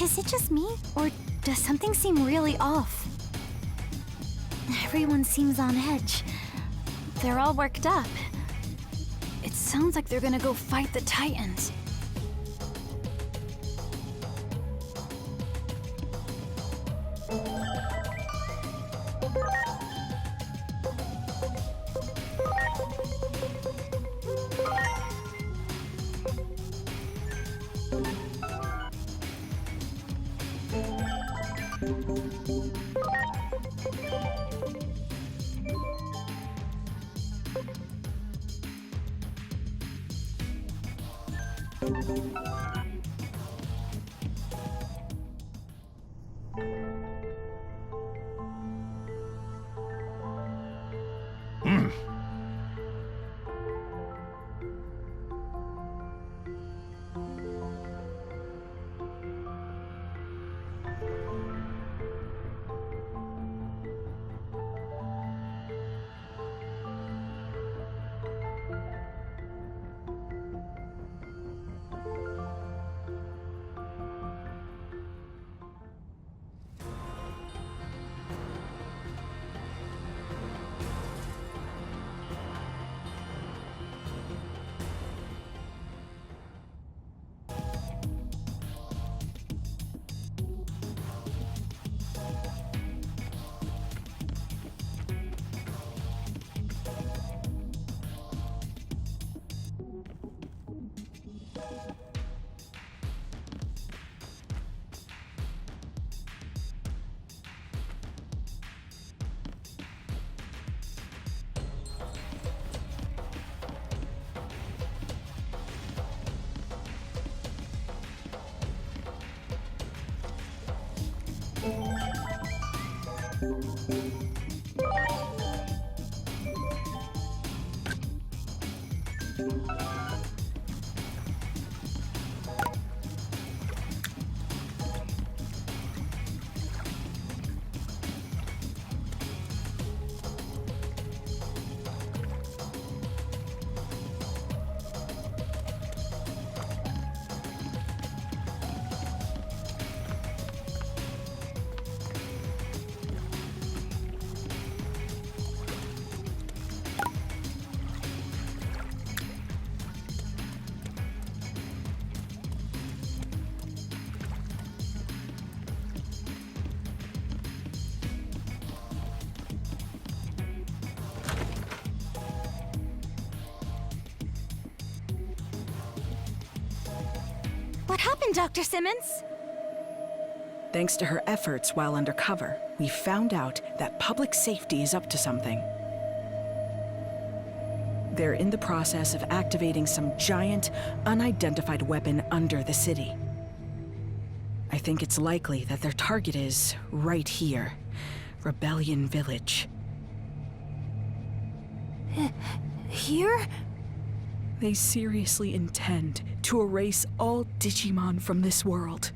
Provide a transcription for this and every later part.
Is it just me, or does something seem really off? Everyone seems on edge. They're all worked up. It sounds like they're gonna go fight the Titans. What happened, Dr. Simmons? Thanks to her efforts while undercover, we found out that public safety is up to something. They're in the process of activating some giant, unidentified weapon under the city. I think it's likely that their target is right here, Rebellion Village. Here? They seriously intend to erase all Digimon from this world.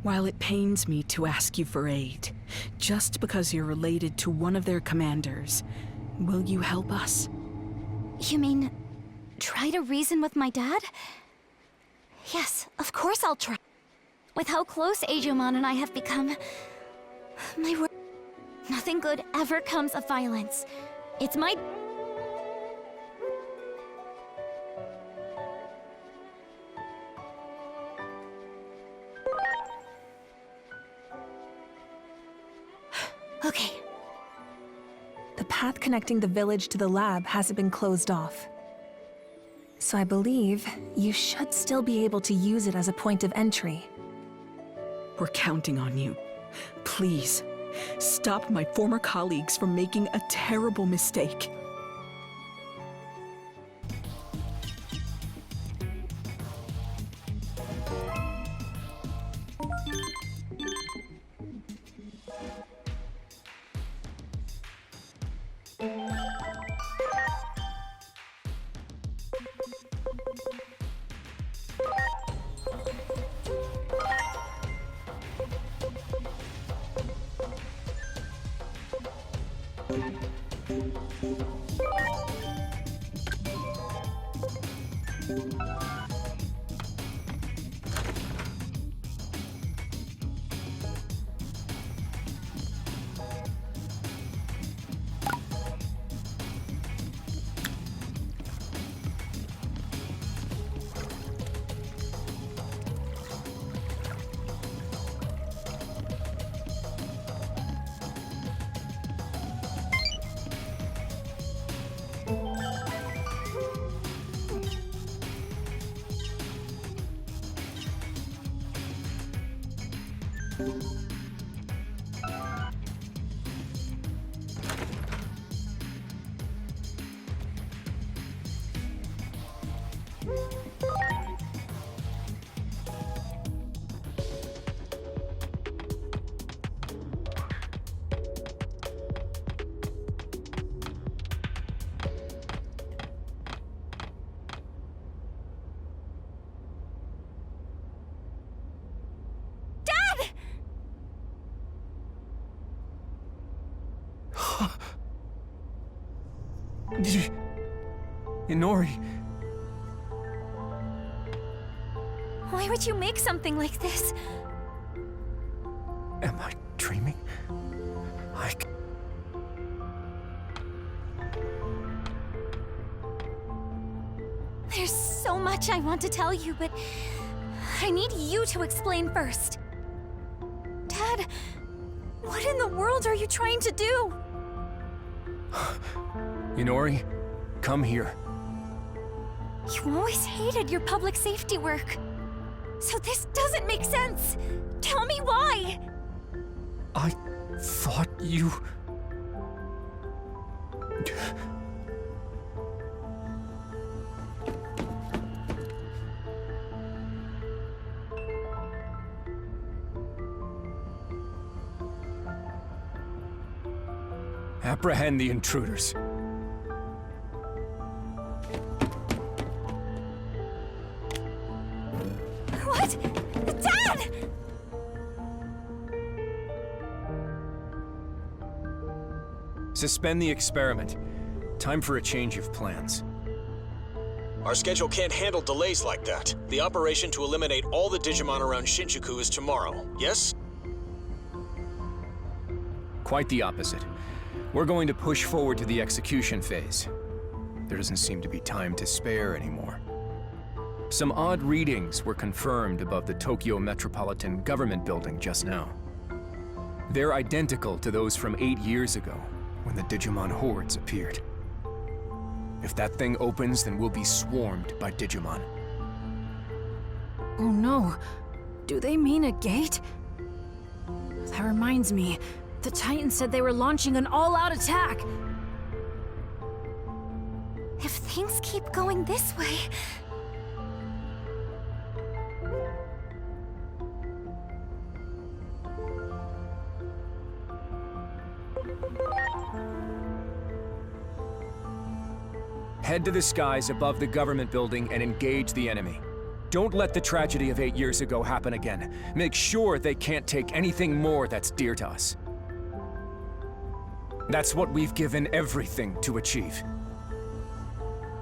While it pains me to ask you for aid, just because you're related to one of their commanders, will you help us? You mean, try to reason with my dad? Yes, of course I'll try. With how close Agumon and I have become, my word, nothing good ever comes of violence. It's my... Okay. The path connecting the village to the lab hasn't been closed off. So I believe you should still be able to use it as a point of entry. We're counting on you. Please, stop my former colleagues from making a terrible mistake. Inori, Why would you make something like this? am I dreaming? There's so much I want to tell you, but I need you to explain first. Dad, what in the world are you trying to do? Inori, come here. You always hated your public safety work. So this doesn't make sense. Tell me why. I thought you... Apprehend the intruders. What? Dad! Suspend the experiment. Time for a change of plans. Our schedule can't handle delays like that. The operation to eliminate all the Digimon around Shinjuku is tomorrow, yes? Quite the opposite. We're going to push forward to the execution phase. There doesn't seem to be time to spare anymore. Some odd readings were confirmed above the Tokyo Metropolitan Government Building just now. They're identical to those from 8 years ago, when the Digimon hordes appeared. If that thing opens, then we'll be swarmed by Digimon. Oh no. Do they mean a gate? That reminds me. The Titans said they were launching an all-out attack! If things keep going this way... Head to the skies above the government building and engage the enemy. Don't let the tragedy of 8 years ago happen again. Make sure they can't take anything more that's dear to us. That's what we've given everything to achieve.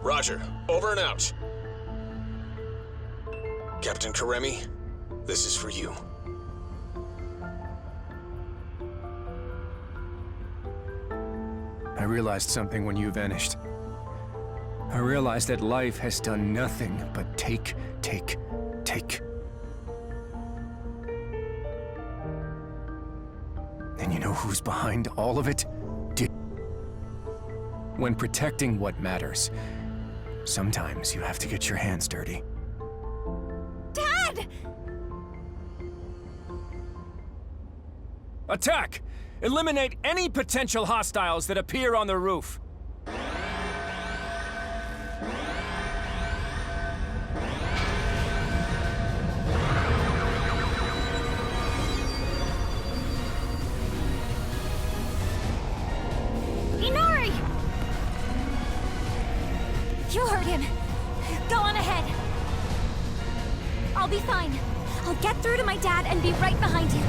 Roger. Over and out. Captain Karemi, this is for you. I realized something when you vanished. I realized that life has done nothing but take. And you know who's behind all of it? When protecting what matters, sometimes you have to get your hands dirty. Dad! Attack! Eliminate any potential hostiles that appear on the roof. Inori! You heard him. Go on ahead. I'll be fine. I'll get through to my dad and be right behind you.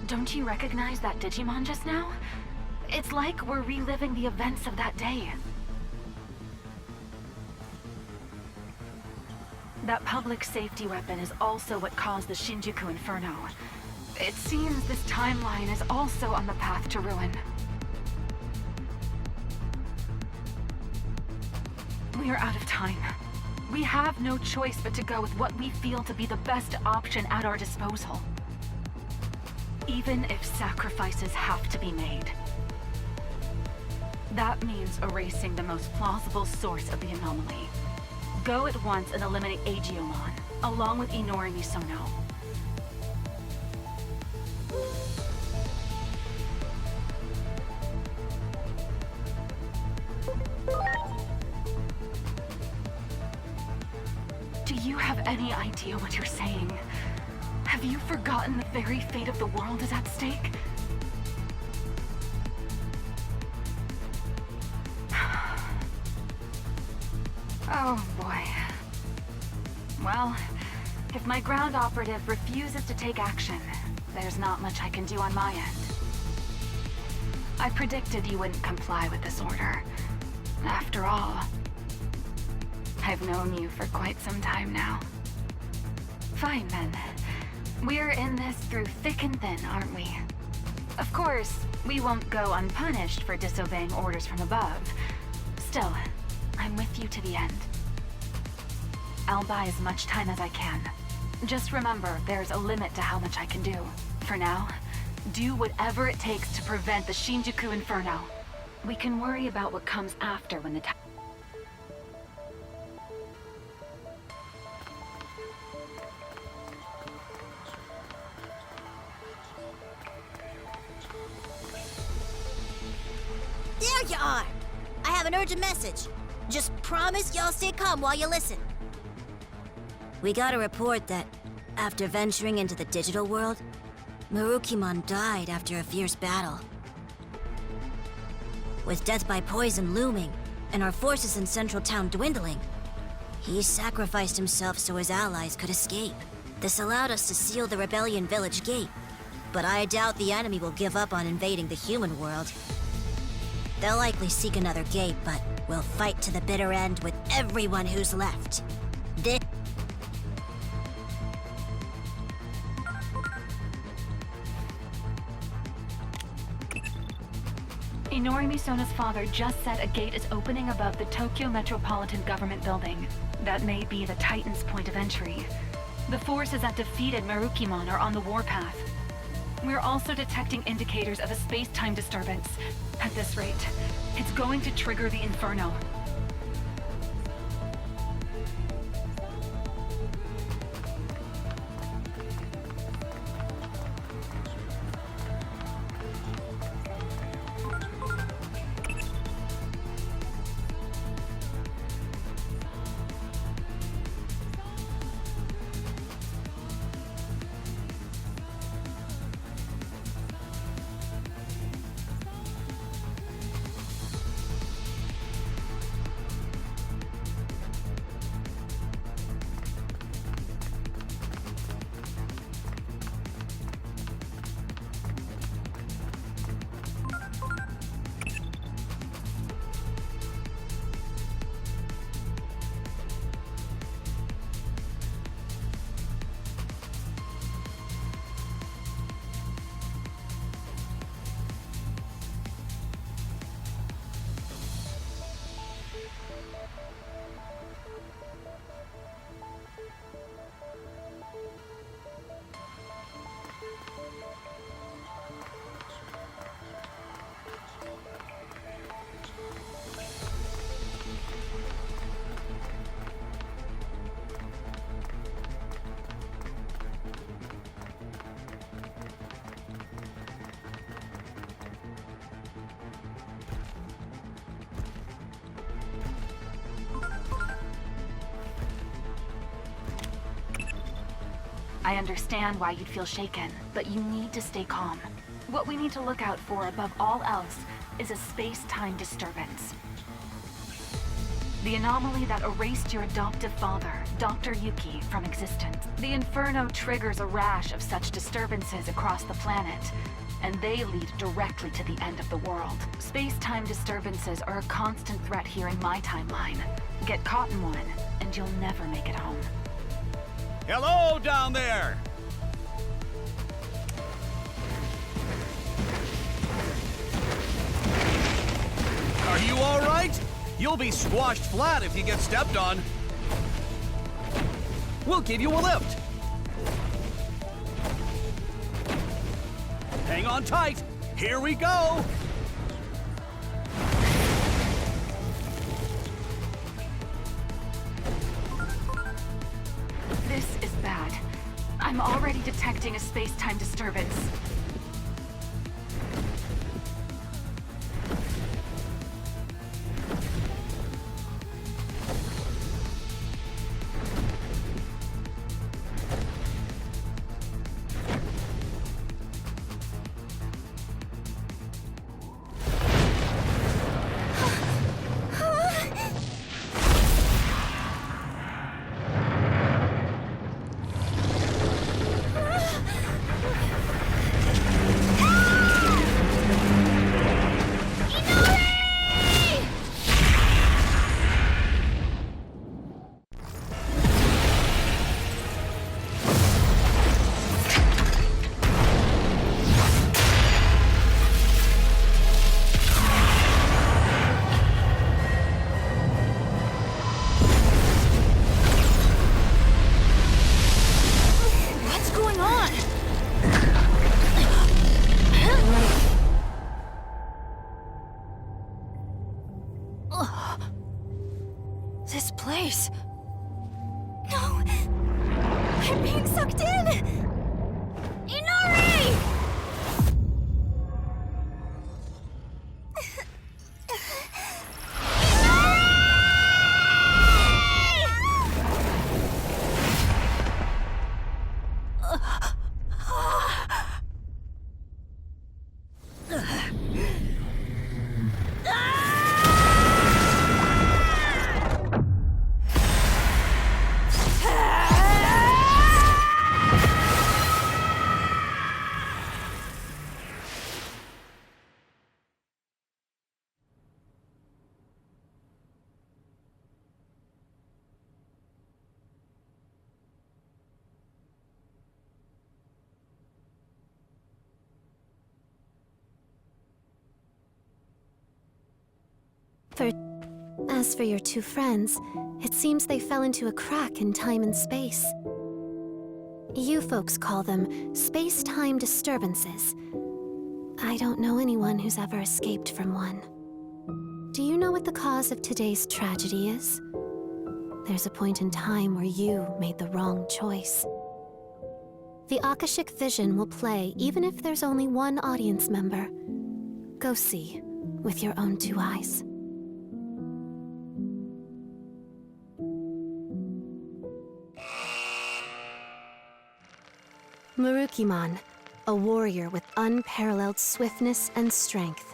Don't you recognize that Digimon just now? It's like we're reliving the events of that day. That public safety weapon is also what caused the Shinjuku Inferno. It seems this timeline is also on the path to ruin. We are out of time. We have no choice but to go with what we feel to be the best option at our disposal. Even if sacrifices have to be made. That means erasing the most plausible source of the anomaly. Go at once and eliminate Agiomon, along with Inori Misono. Do you have any idea what you're saying? Have you forgotten the very fate of the world is at stake? Oh boy. Well, if my ground operative refuses to take action, there's not much I can do on my end. I predicted you wouldn't comply with this order. After all, I've known you for quite some time now. Fine then. We're in this through thick and thin, aren't we? Of course, we won't go unpunished for disobeying orders from above. Still, I'm with you to the end. I'll buy as much time as I can. Just remember, there's a limit to how much I can do. For now, do whatever it takes to prevent the Shinjuku Inferno. We can worry about what comes after when the time... There you are! I have an urgent message. Just promise y'all stay calm while you listen. We got a report that, after venturing into the digital world, Marukimon died after a fierce battle. With death by poison looming, and our forces in Central Town dwindling, he sacrificed himself so his allies could escape. This allowed us to seal the Rebellion Village gate, but I doubt the enemy will give up on invading the human world. They'll likely seek another gate, but we'll fight to the bitter end with everyone who's left. This... Inori Misono's father just said a gate is opening above the Tokyo Metropolitan Government Building. That may be the Titan's point of entry. The forces that defeated Marukimon are on the warpath. We're also detecting indicators of a space-time disturbance. At this rate, it's going to trigger the Inferno. I understand why you'd feel shaken, but you need to stay calm. What we need to look out for above all else is a space-time disturbance. The anomaly that erased your adoptive father, Dr. Yuki, from existence. The Inferno triggers a rash of such disturbances across the planet, and they lead directly to the end of the world. Space-time disturbances are a constant threat here in my timeline. Get caught in one, and you'll never make it home. Hello down there! Are you all right? You'll be squashed flat if you get stepped on. We'll give you a lift. Hang on tight. Here we go. This is bad. I'm already detecting a space-time disturbance. This place... No! I'm being sucked in! Inari! As for your two friends, it seems they fell into a crack in time and space. You folks call them space-time disturbances. I don't know anyone who's ever escaped from one. Do you know what the cause of today's tragedy is? There's a point in time where you made the wrong choice. The Akashic Vision will play even if there's only one audience member. Go see with your own two eyes. Marukimon, a warrior with unparalleled swiftness and strength.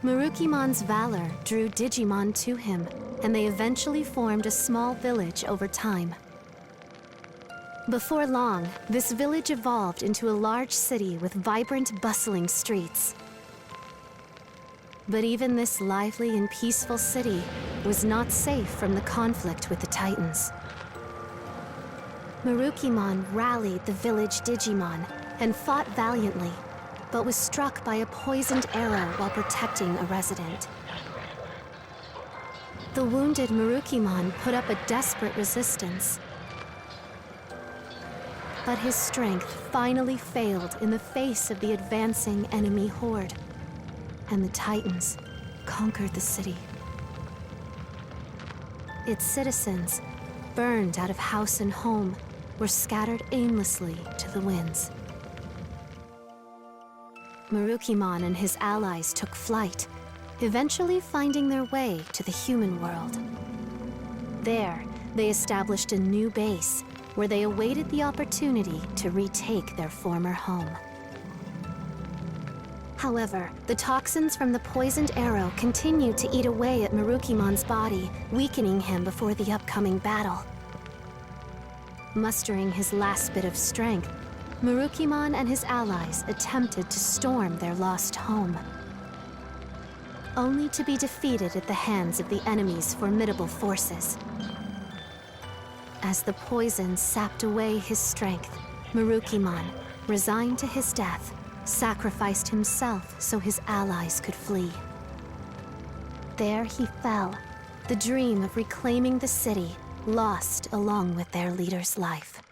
Marukimon's valor drew Digimon to him, and they eventually formed a small village over time. Before long, this village evolved into a large city with vibrant, bustling streets. But even this lively and peaceful city was not safe from the conflict with the Titans. Marukimon rallied the village Digimon and fought valiantly, but was struck by a poisoned arrow while protecting a resident. The wounded Marukimon put up a desperate resistance. But his strength finally failed in the face of the advancing enemy horde, and the Titans conquered the city. Its citizens, burned out of house and home, were scattered aimlessly to the winds. Marukimon and his allies took flight, eventually finding their way to the human world. There, they established a new base, where they awaited the opportunity to retake their former home. However, the toxins from the poisoned arrow continued to eat away at Marukimon's body, weakening him before the upcoming battle. Mustering his last bit of strength, Marukimon and his allies attempted to storm their lost home, only to be defeated at the hands of the enemy's formidable forces. As the poison sapped away his strength, Marukimon, resigned to his death, sacrificed himself so his allies could flee. There he fell, the dream of reclaiming the city lost along with their leader's life.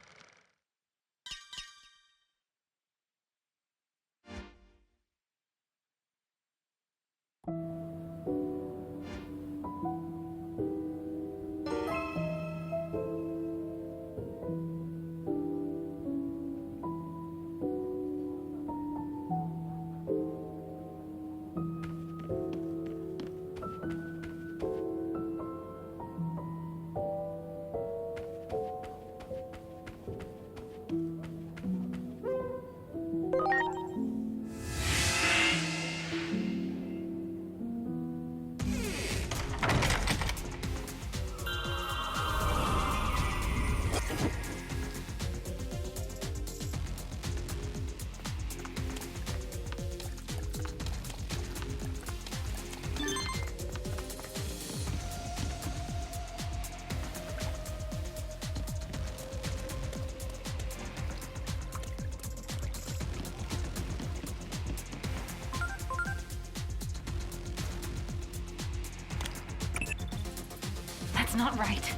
That's not right.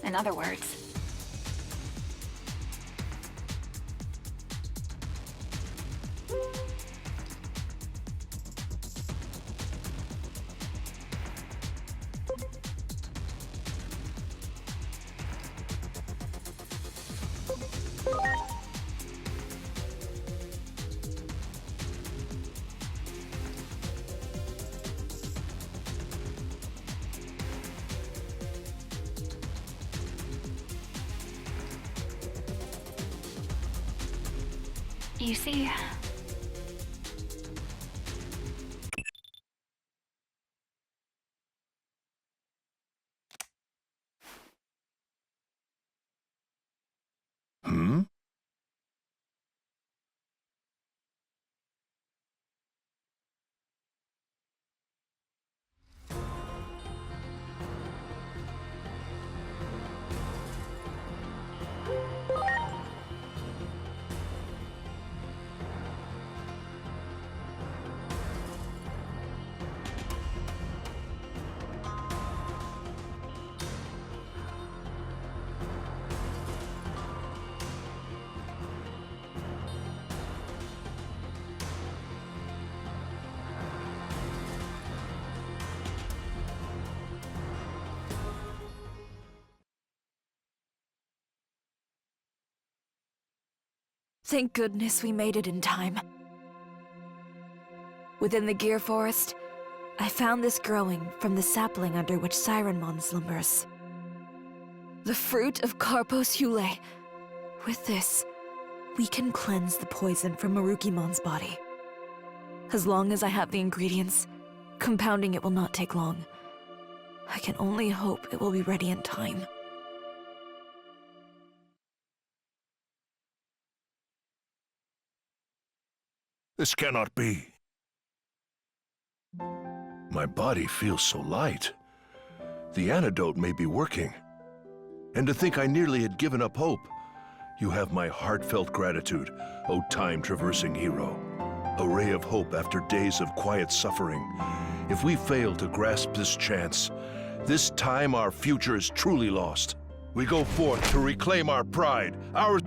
In other words, you see, Thank goodness we made it in time. Within the Gear Forest, I found this growing from the sapling under which Sirenmon slumbers. The fruit of Karpos Hule. With this, we can cleanse the poison from Marukimon's body. As long as I have the ingredients, compounding it will not take long. I can only hope it will be ready in time. This cannot be. My body feels so light. The antidote may be working. And to think I nearly had given up hope. You have my heartfelt gratitude, O time-traversing hero. A ray of hope after days of quiet suffering. If we fail to grasp this chance, this time our future is truly lost. We go forth to reclaim our pride, our